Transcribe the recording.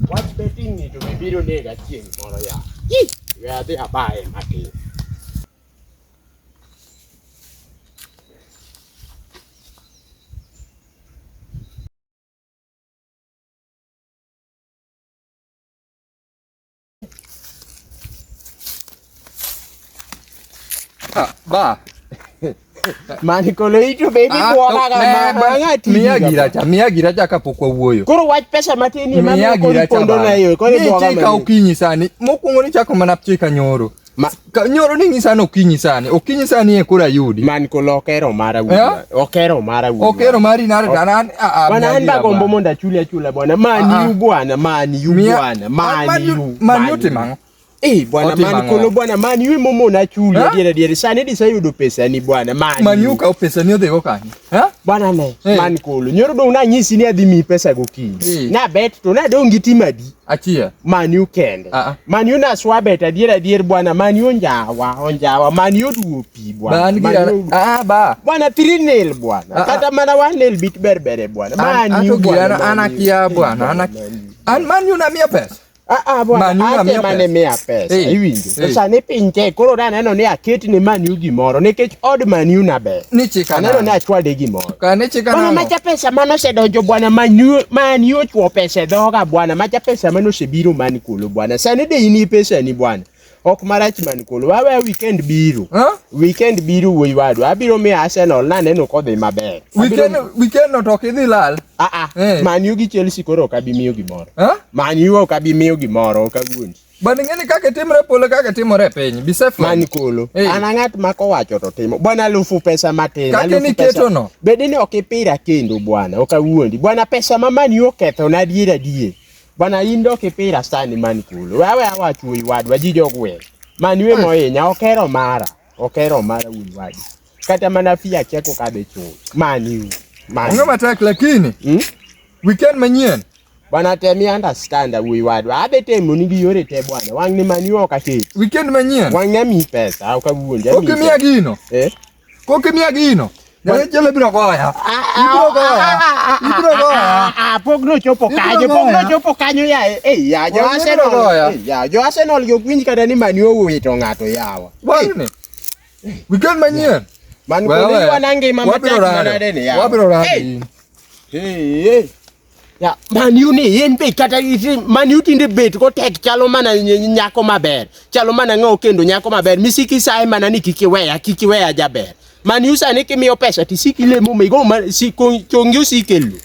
What's betting ni to be biro nega chieng moro ya. Where they are buying mati. Ba. Mani kolito baby kuoga ga Mia gira kapok wawuoyo. Koro wach pesa matin ni mama ko pondo na yo. Koro boga ma. Okinyi sani. Mokuongo ni chako mana pchika nyoro. Nyoro ni ngisano okinyi sani. Okinyi sani e kura yudi. Man ko lokero mara wu. Okero mara wu. Okero mari nare danan. Bwana anda gombo monda chula bwana. Mani yu bwana. Mani yote mango. Bwana mani kolo bwana mani yu momo na chula dire sani disa yudo pesa ni bwana mani. Mani yu ka pesa ni odego kanyi. Bwana ne mani kolo nyoro do na nyisi ni adhi mi pesa gokinyi. Na bet to na dongi timadi. Achia. Mani yu kende. Mani yu na swa bet dire bwana mani yu onjawa mani yu duopi bwana. Ba. Bwana 3-0 bwana. Kata mana 1-0 bit berbere bwana. Mani yu bwana. Anakia bwana. Mani yu na mia pesa. Bwana ate mane mia pesa iwinjo sani pinje koro neno ni aketi ni mani gimoro nikech od mani na be ni chika neno ni achwade gimoro kane chika bwana macha pesa mano sedonjo bwana mani ochwo pesa dhoga bwana macha pesa mano sebiro mani kulo bwana sani de ini pesa ni bwana ok marach mani kulo wawe weekend biro wuoi wadu abiro mi Arsenal na neno kodhi maber weekend no toki dhi lal mani gi Chelsea koro kabi miyo gimoro mani kabi miyo gimoro kawuondi bani ngeni kake timre polo kake timore piny bisef mani kulo ana ngat mako wacho to timo bwana alufu pesa matin alufu pesa no bedini okipira kendo bwana okawuondi bwana pesa mamani oketho na dier bwana indo kipira sani mani kulo wawe awacho iwadwa jijo gwe mani we moyenya okero mara wadu kata mana fia cheko kabe cho mani unga matak lakini weekend manyien bwana temi understand we wadu abete munigi yore te bwana wangni mani okake weekend manyien wangnya mi pesa okawuonja okimia gino kokimia gino Wale jele biro goya. Pogno chopo kanyo ya jo Arsenal yo kwinji kada ni mani owito ngato yawa. Bwana. Weekend manyien. Man ko ni wanange mama tek manade ne yawa. Wabiro radi. Ya mani ni yen be kata mani utinde bet ko tek chalo mana nyako maber. Chalo mana ngo kendo nyako maber. Misiki sai mana ni kikiweya jaber. Mani usa ni kimi opesa tisiki le mume go si chongyo sikelu.